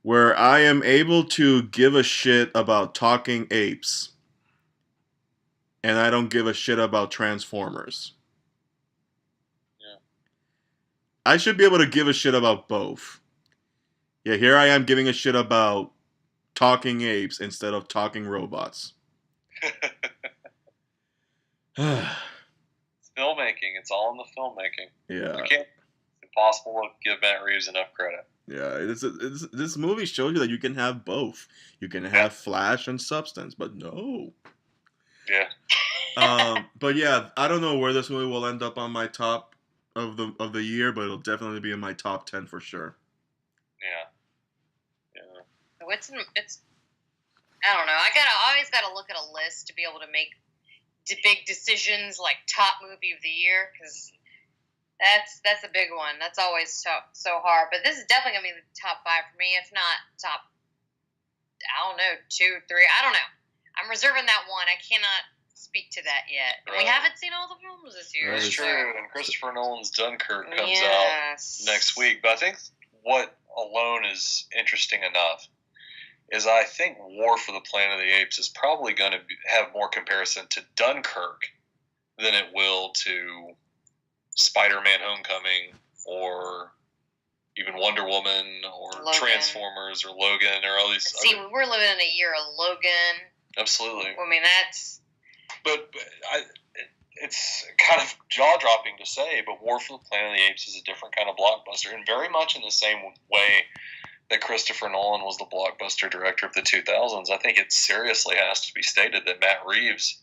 where I am able to give a shit about talking apes, and I don't give a shit about Transformers. Yeah. I should be able to give a shit about both. Yeah, here I am giving a shit about talking apes instead of talking robots. It's filmmaking. It's all in the filmmaking. Yeah. It's impossible to give Matt Reeves enough credit. Yeah, this movie shows you that you can have both. You can have flash and substance, but no. Yeah. But yeah, I don't know where this movie will end up on my top of the year, but it'll definitely be in my top 10 for sure. Yeah. It's I don't know. I always gotta look at a list to be able to make big decisions like top movie of the year, because that's a big one. That's always so hard. But this is definitely gonna be the top 5 for me, if not top. I don't know, 2, 3. I don't know. I'm reserving that one. I cannot speak to that yet. Right. We haven't seen all the films this year. That's Right. true. And Christopher Nolan's Dunkirk comes out next week. But I think what alone is interesting enough is I think War for the Planet of the Apes is probably going to have more comparison to Dunkirk than it will to Spider-Man Homecoming or even Wonder Woman or Logan. Transformers or Logan or all these See, other... we're living in a year of Logan. Absolutely. I mean, that's... But it's kind of jaw-dropping to say, but War for the Planet of the Apes is a different kind of blockbuster, and very much in the same way that Christopher Nolan was the blockbuster director of the 2000s. I think it seriously has to be stated that Matt Reeves,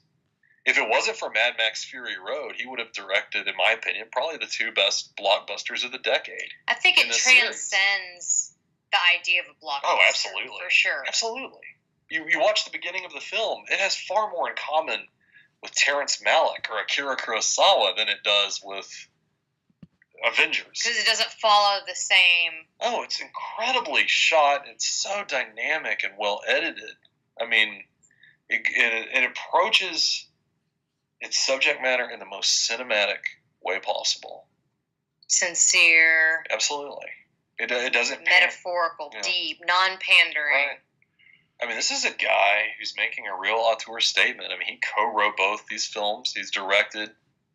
if it wasn't for Mad Max Fury Road, he would have directed, in my opinion, probably the 2 best blockbusters of the decade. I think it transcends series. the idea of a blockbuster. Oh, absolutely. For sure. Absolutely. You watch the beginning of the film, it has far more in common with Terrence Malick or Akira Kurosawa than it does with Avengers. Because it doesn't follow the same. Oh, it's incredibly shot. It's so dynamic and well edited. I mean, it approaches its subject matter in the most cinematic way possible. Sincere. Absolutely. It doesn't metaphorical, deep, non-pandering. Right. I mean, this is a guy who's making a real auteur statement. I mean, he co-wrote both these films. He's directed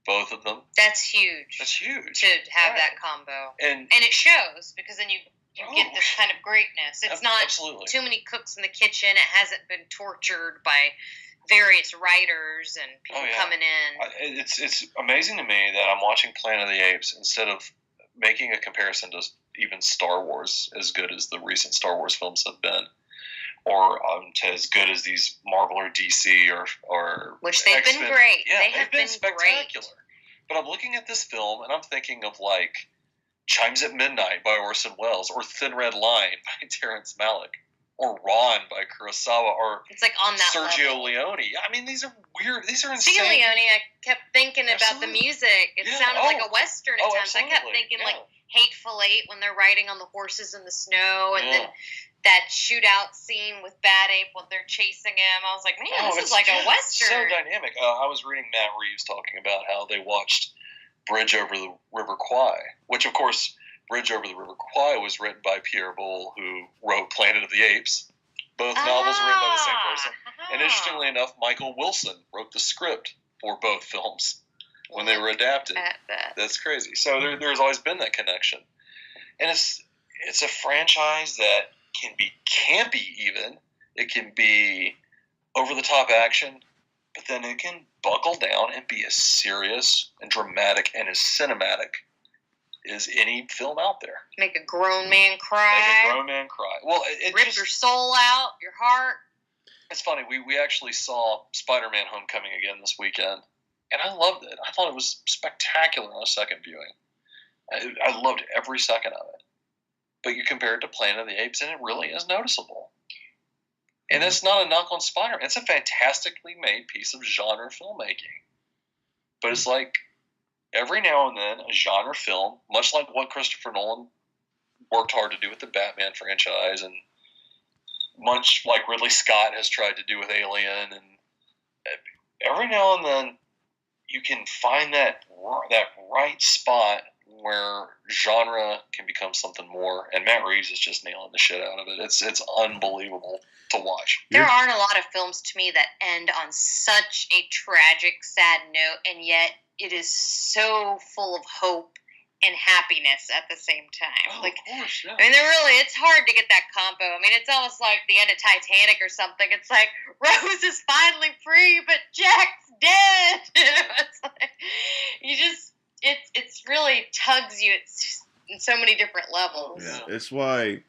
both of them. That's huge. That's huge. To have that combo. And it shows, because then you get this kind of greatness. It's not too many cooks in the kitchen. It hasn't been tortured by various writers and people coming in. It's amazing to me that I'm watching Planet of the Apes instead of making a comparison to even Star Wars, as good as the recent Star Wars films have been, or to as good as these Marvel or DC or which they've X-Men. been great. Yeah, they've been spectacular. Great. But I'm looking at this film and I'm thinking of like Chimes at Midnight by Orson Welles, or Thin Red Line by Terrence Malick, or Ron by Kurosawa, or it's like on that Sergio level. Leone. I mean, these are weird. These are insane. Speaking of Leone, I kept thinking about the music. It sounded like a Western at times. Absolutely. I kept thinking like Hateful Eight when they're riding on the horses in the snow, and then that shootout scene with Bad Ape when they're chasing him. I was like, man, this is like a Western. So dynamic. I was reading Matt Reeves talking about how they watched Bridge Over the River Kwai, which, of course, Bridge Over the River Kwai was written by Pierre Boulle, who wrote Planet of the Apes. Both novels were written by the same person. And interestingly enough, Michael Wilson wrote the script for both films when they were adapted. That's crazy. So there's always been that connection. And it's a franchise that can be campy even. It can be over-the-top action, but then it can buckle down and be as serious and dramatic and as cinematic as any film out there. Make a grown man cry. Well, rip your soul out, your heart. It's funny. We actually saw Spider-Man: Homecoming again this weekend, and I loved it. I thought it was spectacular on a second viewing. I loved every second of it. But you compare it to Planet of the Apes, and it really is noticeable. And it's not a knock on Spider-Man. It's a fantastically made piece of genre filmmaking. But it's like every now and then a genre film, much like what Christopher Nolan worked hard to do with the Batman franchise, and much like Ridley Scott has tried to do with Alien, and every now and then you can find that right spot where genre can become something more, and Matt Reeves is just nailing the shit out of it. It's unbelievable to watch. There aren't a lot of films to me that end on such a tragic, sad note, and yet it is so full of hope and happiness at the same time. Of course, yeah. I mean, it's hard to get that combo. I mean, it's almost like the end of Titanic or something. It's like Rose is finally free, but Jack's dead. It's like it's really tugs you in so many different levels. Yeah, it's why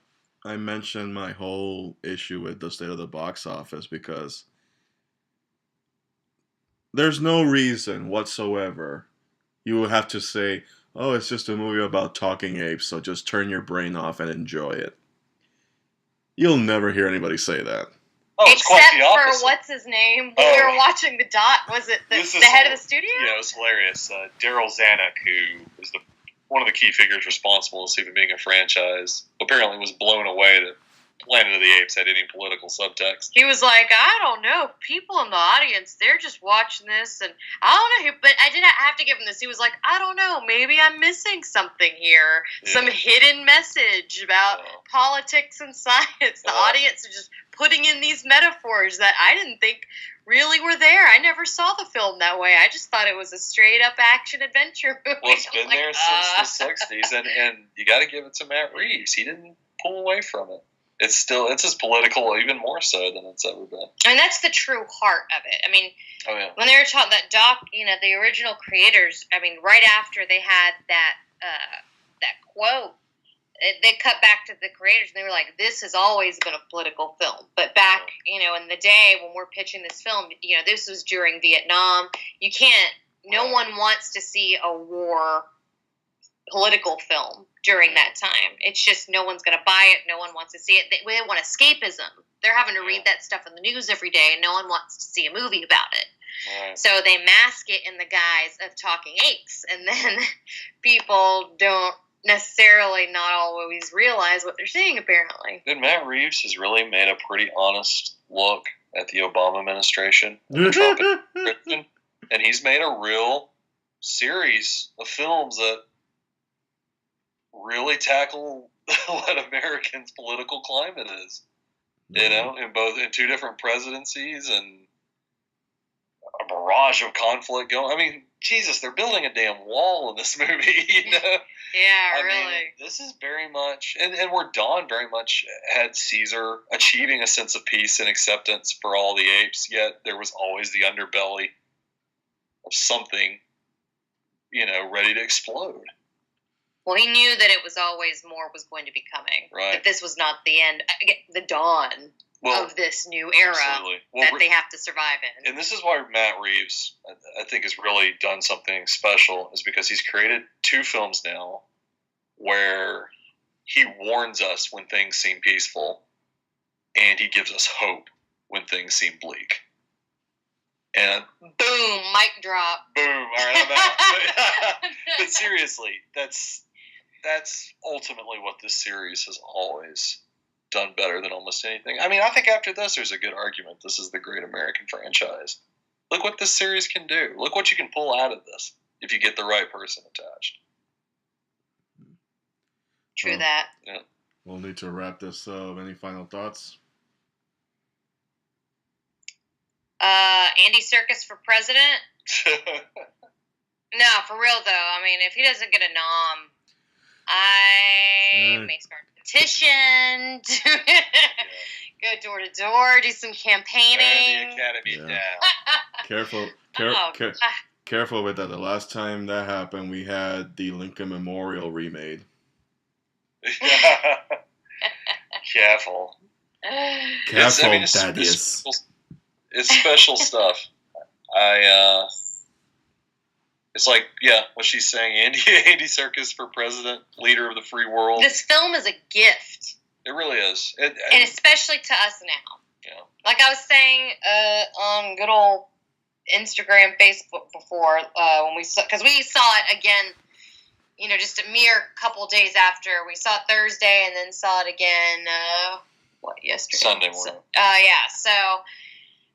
I mentioned my whole issue with the state of the box office, because there's no reason whatsoever you would have to say, oh, it's just a movie about talking apes, so just turn your brain off and enjoy it. You'll never hear anybody say that. Oh, it's quite the opposite. Except for what's his name? When we were watching the dot, was it the head of the studio? Yeah, it was hilarious. Daryl Zanuck, who is one of the key figures responsible for this even being a franchise, apparently was blown away that Planet of the Apes had any political subtext. He was like, I don't know, people in the audience, they're just watching this, and I don't know, but I did have to give him this. He was like, I don't know, maybe I'm missing something here, some hidden message about politics and science. The audience is just putting in these metaphors that I didn't think really were there. I never saw the film that way. I just thought it was a straight-up action-adventure movie. Well, it's been there since the 60s, and you got to give it to Matt Reeves. He didn't pull away from it. It's as political, even more so than it's ever been. And that's the true heart of it. I mean, when they were talking that doc, the original creators, I mean, right after they had that quote, they cut back to the creators and they were like, this has always been a political film. But back, in the day when we're pitching this film, this was during Vietnam. You can't, no one wants to see a war political film during that time. It's just no one's going to buy it. No one wants to see it. They want escapism. They're having to read that stuff in the news every day, and no one wants to see a movie about it. Right. So they mask it in the guise of talking apes, and then people don't necessarily not always realize what they're seeing, apparently. And Matt Reeves has really made a pretty honest look at the Obama administration and the Trump administration, and he's made a real series of films that really tackle what Americans' political climate is. You know, in two different presidencies and a barrage of conflict going. I mean, Jesus, they're building a damn wall in this movie. You know? Yeah, I really. mean, this is very much, and where Dawn very much had Caesar achieving a sense of peace and acceptance for all the apes, yet there was always the underbelly of something, you know, ready to explode. Well, he knew that it was always more was going to be coming. Right. That this was not the end, the dawn of this new era that they have to survive in. And this is why Matt Reeves, I think, has really done something special, is because he's created two films now where he warns us when things seem peaceful and he gives us hope when things seem bleak. And boom, mic drop. Boom, all right, I'm out. But seriously, that's ultimately what this series has always done better than almost anything. I mean, I think after this, there's a good argument this is the great American franchise. Look what this series can do. Look what you can pull out of this if you get the right person attached. True that. Yeah. We'll need to wrap this up. Any final thoughts? Andy Serkis for president? No, for real though. I mean, if he doesn't get a nom, I may start a petition to go door to door, do some campaigning. The Academy down. Careful with that. The last time that happened, we had the Lincoln Memorial remade. Careful. Thaddeus. It's special stuff. It's like, what she's saying, Andy Serkis for president, leader of the free world. This film is a gift. It really is. And especially to us now. Yeah. Like I was saying on good old Instagram, Facebook before, when we saw it again, you know, just a mere couple days after. We saw it Thursday and then saw it again, yesterday? Sunday morning. So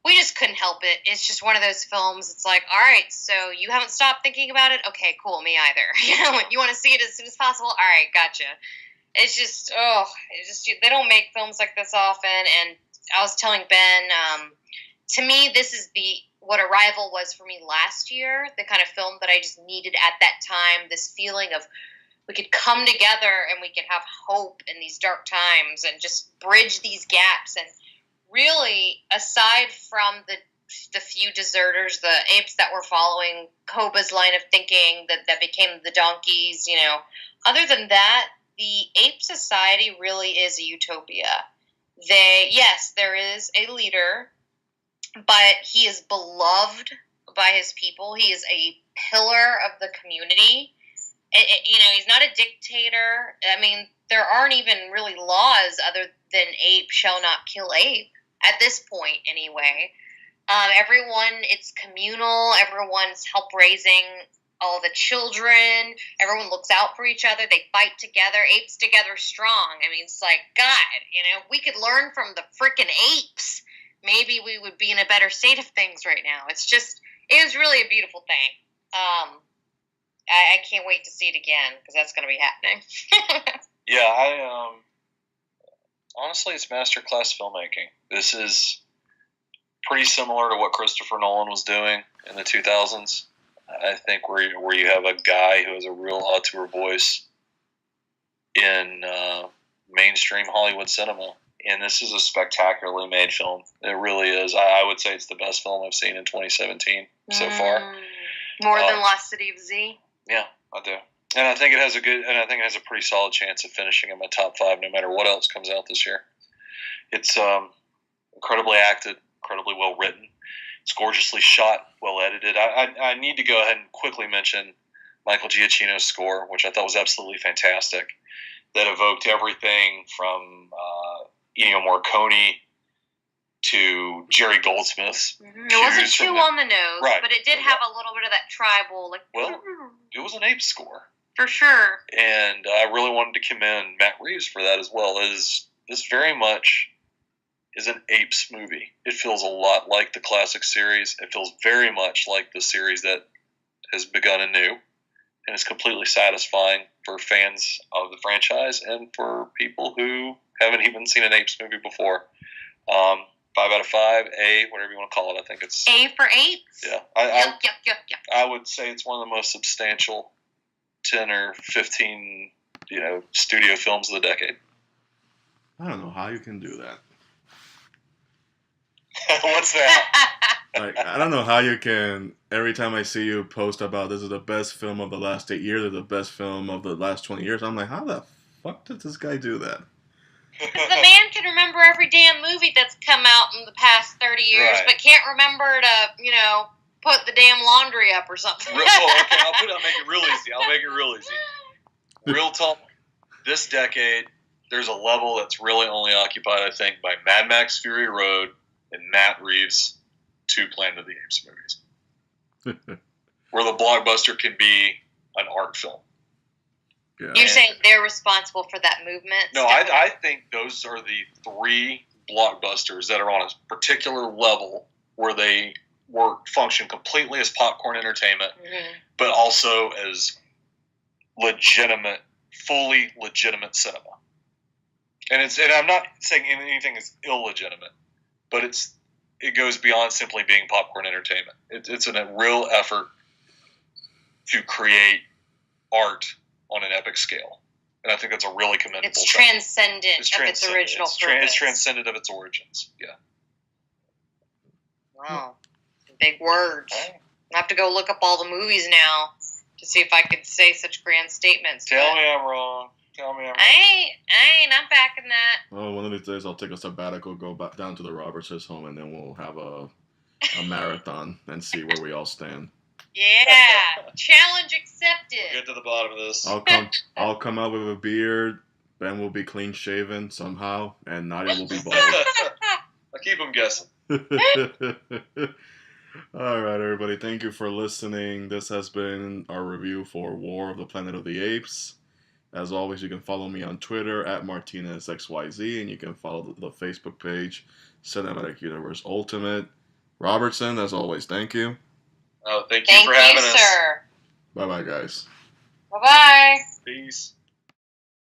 we just couldn't help it. It's just one of those films. It's like, all right, so you haven't stopped thinking about it? Okay, cool, me either. You know, you want to see it as soon as possible? All right, gotcha. It's just, they don't make films like this often. And I was telling Ben, to me, this is what Arrival was for me last year, the kind of film that I just needed at that time, this feeling of we could come together and we could have hope in these dark times and just bridge these gaps. And really, aside from the few deserters, the apes that were following Koba's line of thinking that became the donkeys, you know, other than that, the ape society really is a utopia. There is a leader, but he is beloved by his people. He is a pillar of the community. He's not a dictator. I mean, there aren't even really laws other than ape shall not kill ape at this point, anyway. Everyone, it's communal. Everyone's help raising all the children. Everyone looks out for each other. They fight together. Apes together strong. I mean, it's like, God, you know, we could learn from the freaking apes. Maybe we would be in a better state of things right now. It was really a beautiful thing. I can't wait to see it again because that's going to be happening. Yeah, honestly, it's masterclass filmmaking. This is pretty similar to what Christopher Nolan was doing in the 2000s. I think where you have a guy who has a real auteur voice in mainstream Hollywood cinema. And this is a spectacularly made film. It really is. I would say it's the best film I've seen in 2017 so far. More than Lost City of Z? Yeah, I do. And I think it has a pretty solid chance of finishing in my top 5 no matter what else comes out this year. It's incredibly acted, incredibly well written. It's gorgeously shot, well edited. I need to go ahead and quickly mention Michael Giacchino's score, which I thought was absolutely fantastic, that evoked everything from Ennio Morricone to Jerry Goldsmith's. It wasn't too on the nose, right, but it did have a little bit of that tribal. Well, it was an Apes score. For sure. And I really wanted to commend Matt Reeves for that as well. This very much is an Apes movie. It feels a lot like the classic series. It feels very much like the series that has begun anew. And it's completely satisfying for fans of the franchise and for people who haven't even seen an Apes movie before. 5 out of 5, A, whatever you want to call it. I think it's A for Apes. Yeah, Yep. I would say it's one of the most substantial 10 or 15, studio films of the decade. I don't know how you can do that. What's that? I don't know how you can. Every time I see you post about this is the best film of the last 8 years, or the best film of the last 20 years, I'm like, how the fuck did this guy do that? Because the man can remember every damn movie that's come out in the past 30 years, Right. but can't remember to, put the damn laundry up or something. Okay, I'll make it real easy. Real talk. This decade, there's a level that's really only occupied, I think, by Mad Max Fury Road and Matt Reeves' 2 Planet of the Apes movies, where the blockbuster can be an art film. Yeah. You're saying they're responsible for that movement? No, I think those are the 3 blockbusters that are on a particular level where they function completely as popcorn entertainment, but also as fully legitimate cinema. And I'm not saying anything is illegitimate, but it goes beyond simply being popcorn entertainment. It's a real effort to create art on an epic scale. And I think that's a really commendable It's thing. transcendent of its original purpose. It's transcendent of its origins, yeah. Wow. Big words. Right. I have to go look up all the movies now to see if I could say such grand statements. Tell me I'm wrong. I'm backing that. Oh, one of these days I'll take a sabbatical, go back down to the Roberts' home, and then we'll have a marathon and see where we all stand. Yeah. Challenge accepted. Get to the bottom of this. I'll come out with a beard. Ben will be clean shaven somehow, and Nadia will be bald. I'll keep them guessing. All right, everybody. Thank you for listening. This has been our review for War of the Planet of the Apes. As always, you can follow me on Twitter at MartinezXYZ, and you can follow the Facebook page, Cinematic Universe Ultimate. Robertson, as always, thank you. Oh, thank you for having us. Thank you, sir. Bye-bye, guys. Bye-bye. Peace.